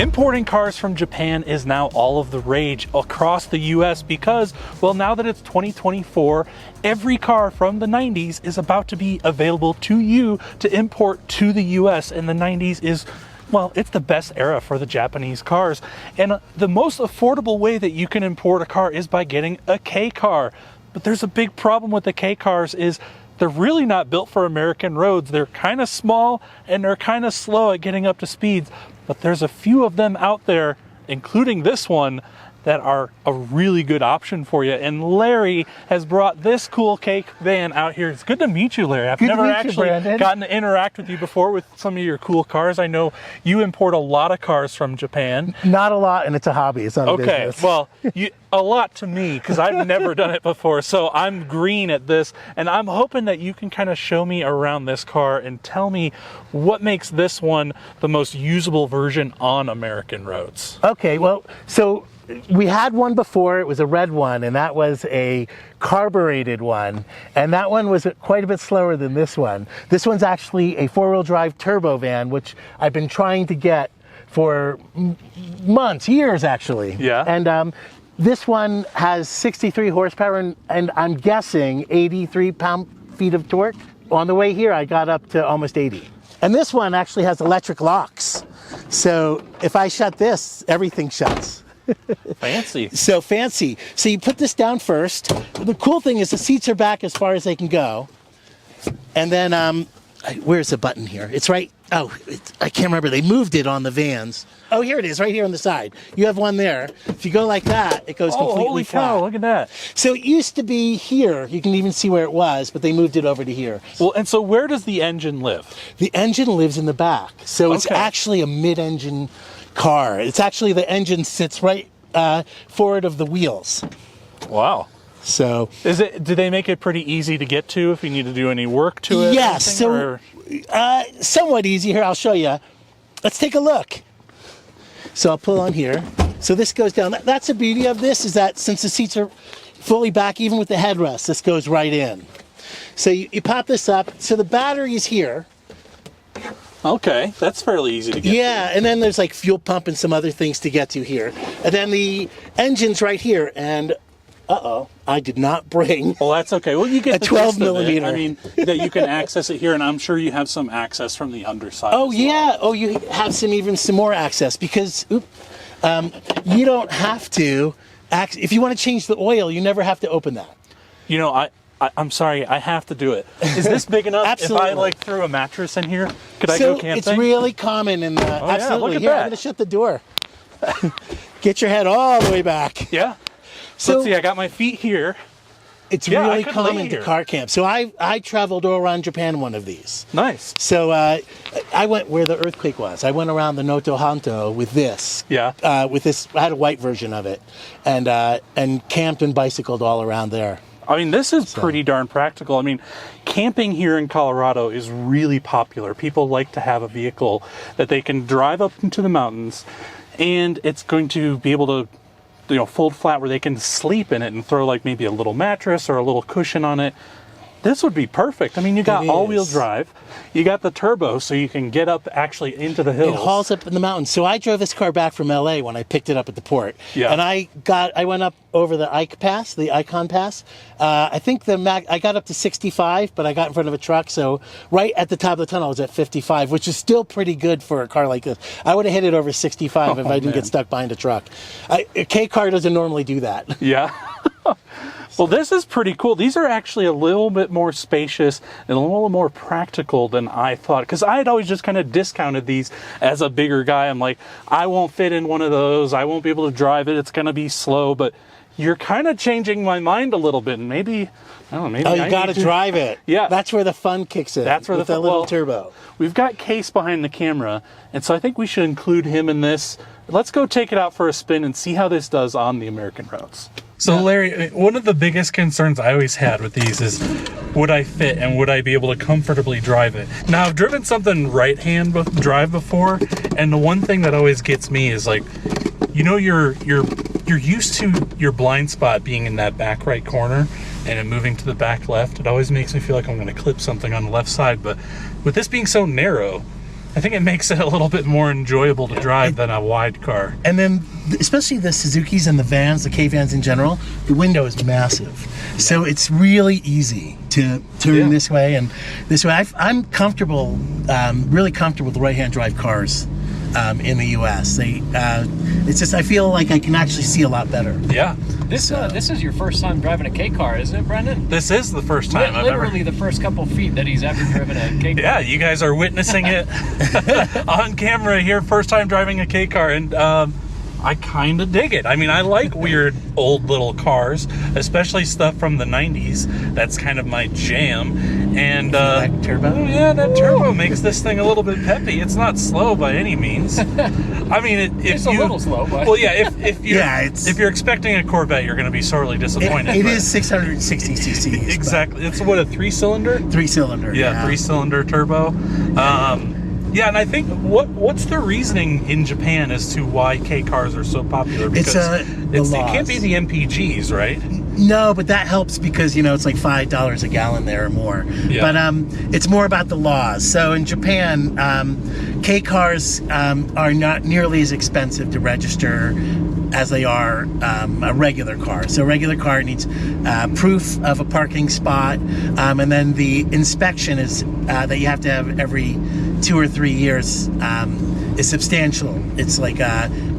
Importing cars from Japan is now all of the rage across the US because, well, now that it's 2024, every car from the 90s is about to be available to you to import to the US, and the 90s is, well, it's the best era for the Japanese cars. And the most affordable way that you can import a car is by getting a K car. But there's a big problem with the K cars is they're really not built for American roads. They're kind of small and they're kind of slow at getting up to speeds. But there's a few of them out there, including this one, that are a really good option for you. And Larry has brought this cool K van out here. It's good to meet you, Larry. I've never actually gotten to interact with you before with some of your cool cars. I know you import a lot of cars from Japan. Not a lot, and it's a hobby. It's not a business. Okay, well, a lot to me, because I've never done it before. So I'm green at this, and I'm hoping that you can kind of show me around this car and tell me what makes this one the most usable version on American roads. Okay, well, so we had one before. It was a red one, and that was a carbureted one, and that one was quite a bit slower than this one. This one's actually a four-wheel drive turbo van, which I've been trying to get for months, years actually. Yeah. And this one has 63 horsepower and I'm guessing 83 pound-feet of torque. On the way here, I got up to almost 80. And this one actually has electric locks. So if I shut this, everything shuts. Fancy. So fancy. So you put this down first. The cool thing is the seats are back as far as they can go. And then, where's the button here? It's right, I can't remember. They moved it on the vans. Oh, here it is, right here on the side. You have one there. If you go like that, it goes completely holy flat. cow, look at that. So it used to be here. You can even see where it was, but they moved it over to here. Well, and so where does the engine live? The engine lives in the back. So it's Okay. actually a mid-engine car. It's actually, the engine sits right forward of the wheels. Wow. So Do they make it pretty easy to get to if you need to do any work to it? yes, or somewhat easy. Here, I'll show you. Let's take a look. So I'll pull on here. So this goes down. That's the beauty of this, is that since the seats are fully back, even with the headrest, this goes right in. So you pop this up. So the battery is here. Okay, that's fairly easy to get Yeah, and then there's like fuel pump and some other things to get to here. And then the engine's right here. And I did not bring. Well, that's okay. Well, you get a the 12 gist of it. millimeter. I mean, that you can access it here, and I'm sure you have some access from the underside. Oh as yeah. well. Oh, you have some more access because you don't have to. If you want to change the oil, you never have to open that. You know, I'm sorry, I have to do it. Is this big enough? Absolutely. If I threw a mattress in here, could I go camping? It's really common in the. yeah, absolutely. look at Here, that. I'm going to shut the door. Get your head all the way back. Yeah. So let's see. I got my feet here. It's Yeah, I really could common lay to here. car camp. So I traveled all around Japan one of these. Nice. So I went where the earthquake was. I went around the Noto Hanto with this. Yeah. With this, I had a white version of it, and camped and bicycled all around there. I mean, this is pretty darn practical. I mean, camping here in Colorado is really popular. People like to have a vehicle that they can drive up into the mountains, and it's going to be able to, fold flat where they can sleep in it and throw like maybe a little mattress or a little cushion on it. This would be perfect. I mean, you got all-wheel drive. You got the turbo, so you can get up actually into the hills. It hauls up in the mountains. So I drove this car back from LA when I picked it up at the port. Yeah. And I went up over the Icon Pass. I think I got up to 65, but I got in front of a truck. So right at the top of the tunnel, I was at 55, which is still pretty good for a car like this. I would have hit it over 65 if I didn't get stuck behind a truck. A K car doesn't normally do that. Yeah. Well, this is pretty cool. These are actually a little bit more spacious and a little more practical than I thought, because I had always just kind of discounted these as a bigger guy. I'm like, I won't fit in one of those. I won't be able to drive it. It's going to be slow. But you're kind of changing my mind a little bit. And maybe, I don't know, maybe you got to drive it. Yeah. That's where the fun kicks in. That's where with the little turbo. We've got Case behind the camera, and so I think we should include him in this. Let's go take it out for a spin and see how this does on the American roads. So Larry, one of the biggest concerns I always had with these is, would I fit and would I be able to comfortably drive it? Now, I've driven something right-hand drive before, and the one thing that always gets me is like, you're used to your blind spot being in that back right corner and it moving to the back left. It always makes me feel like I'm going to clip something on the left side, but with this being so narrow, I think it makes it a little bit more enjoyable to drive than a wide car. And then, especially the Suzukis and the vans, the K-vans in general, the window is massive. So it's really easy to turn this way and this way. I'm comfortable, really comfortable with right-hand drive cars in the U.S. It's just, I feel like I can actually see a lot better. Yeah. This is your first time driving a K car, isn't it, Brendan? This is the first time I've ever... Literally the first couple feet that he's ever driven a K car. Yeah, you guys are witnessing it on camera here, first time driving a K car, and I kind of dig it. I mean, I like weird old little cars, especially stuff from the 90s. That's kind of my jam. And that turbo? Yeah, that turbo makes this thing a little bit peppy. It's not slow by any means. I mean, it's a little slow, but... Well, yeah, if you're expecting a Corvette, you're going to be sorely disappointed. It is 660 cc's. Exactly. It's what, a 3-cylinder? 3-cylinder. Yeah, 3-cylinder turbo. Yeah, and I think what's the reasoning in Japan as to why K cars are so popular? Because it can't be the MPGs, right? No, but that helps because, it's like $5 a gallon there or more. Yeah. But it's more about the laws. So in Japan, K cars are not nearly as expensive to register as they are a regular car. So a regular car needs proof of a parking spot, and then the inspection is that you have to have every 2 or 3 years is substantial. It's like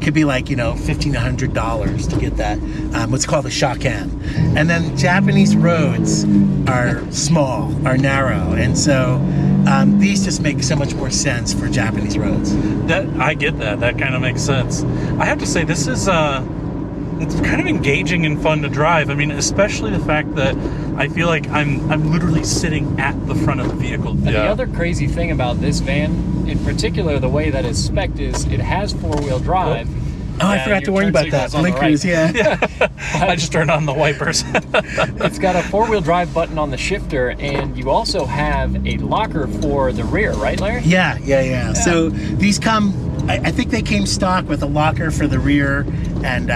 could be like $1,500 to get that. What's called a shakan. And then Japanese roads are small, are narrow, and so these just make so much more sense for Japanese roads. That I get that. That kind of makes sense. I have to say, this is it's kind of engaging and fun to drive. I mean, especially the fact that I feel like I'm literally sitting at the front of the vehicle. And the other crazy thing about this van, in particular, the way that it's spec'd is it has 4-wheel drive. Oh, I forgot to warn you about that. Blinkers, yeah. I just turned on the wipers. It's got a 4-wheel drive button on the shifter, and you also have a locker for the rear, right, Larry? Yeah. So these come, I think they came stock with a locker for the rear and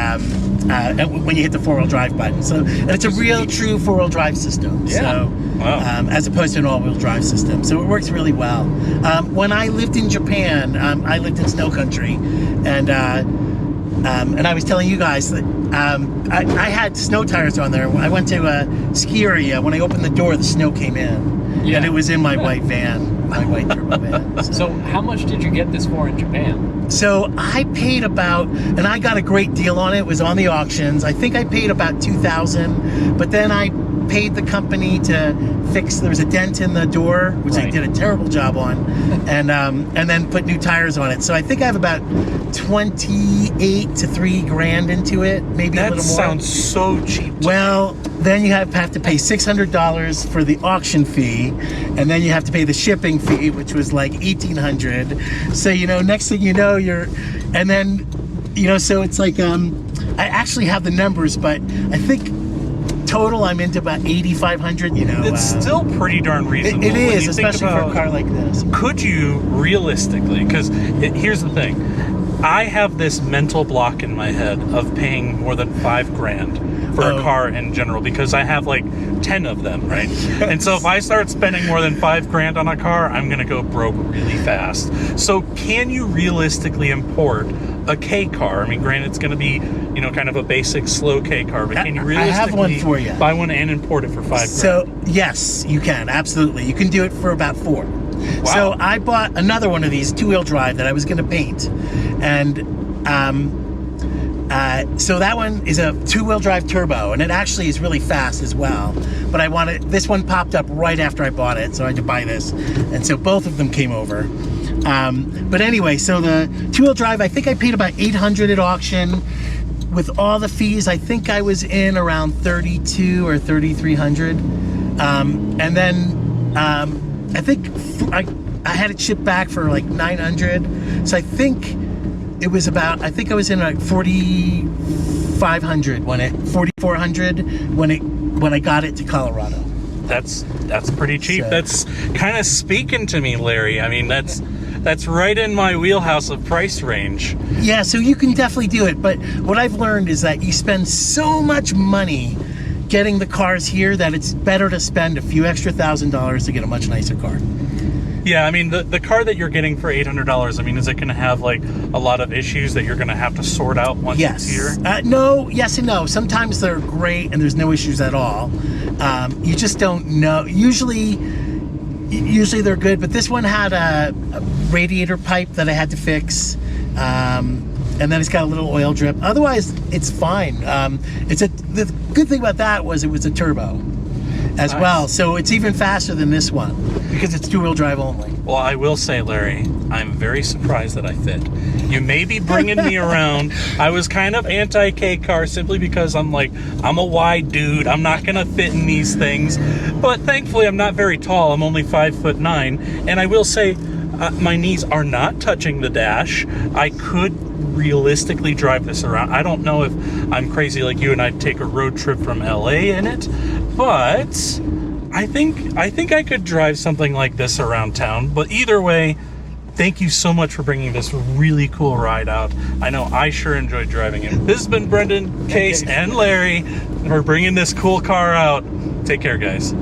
when you hit the 4-wheel drive button. So and it's a real true 4-wheel drive system. Yeah. So, wow. As opposed to an all-wheel drive system. So it works really well. When I lived in Japan, I lived in snow country, and I was telling you guys that I had snow tires on there. I went to a ski area. When I opened the door, the snow came in. Yeah. And it was in my white van, my white turbo van. So how much did you get this for in Japan? So I paid about, and I got a great deal on it. It was on the auctions. I think I paid about $2,000, but then I paid the company to fix, there was a dent in the door, which they did a terrible job on, and then put new tires on it. So I think I have about 28 to $3,000 into it, maybe a little more. That sounds so cheap. Well, then you have to pay $600 for the auction fee, and then you have to pay the shipping fee, which was like $1,800. So next thing you know, and then so it's like I actually have the numbers, but I think total I'm into about $8,500. It's still pretty darn reasonable. It is, especially for a car like this. Could you realistically? Because here's the thing. I have this mental block in my head of paying more than $5,000 for a car in general, because I have like 10 of them, right? Yes. And so if I start spending more than $5,000 on a car, I'm gonna go broke really fast. So can you realistically import a K car? I mean, granted, it's gonna be kind of a basic slow K car, but can you realistically I have one for you. Buy one and import it for $5,000? So yes, you can, absolutely. You can do it for about $4,000. Wow. So I bought another one of these 2-wheel drive that I was going to paint, and so that one is a 2-wheel drive turbo, and it actually is really fast as well. But this one popped up right after I bought it, so I had to buy this, and so both of them came over. But anyway, so the 2-wheel drive, I think I paid about $800 at auction. With all the fees, I think I was in around $3,200 or $3,300, and then I think I had it shipped back for like $900. So I think it was about, I was in like $4,500 $4,400 when I got it to Colorado. That's pretty cheap. So, that's kind of speaking to me, Larry. I mean, that's right in my wheelhouse of price range. Yeah, so you can definitely do it. But what I've learned is that you spend so much money getting the cars here that it's better to spend a few extra $1,000s to get a much nicer car. Yeah, I mean, the car that you're getting for $800, I mean, is it going to have like a lot of issues that you're going to have to sort out once it's here? No, yes and no. Sometimes they're great and there's no issues at all. You just don't know. Usually they're good, but this one had a radiator pipe that I had to fix. And then it's got a little oil drip. Otherwise, it's fine. The good thing about that was it was a turbo as well, so it's even faster than this one because it's two-wheel drive only. Well, I will say, Larry, I'm very surprised that I fit. You may be bringing me around. I was kind of anti-K car simply because I'm a wide dude. I'm not gonna fit in these things. But thankfully, I'm not very tall. I'm only 5'9", and I will say, my knees are not touching the dash. I could realistically drive this around. I don't know if I'm crazy like you and I'd take a road trip from LA in it, but I think I could drive something like this around town. But either way, thank you so much for bringing this really cool ride out. I know I sure enjoyed driving it. This has been Brendan, Case, and Larry for bringing this cool car out. Take care, guys.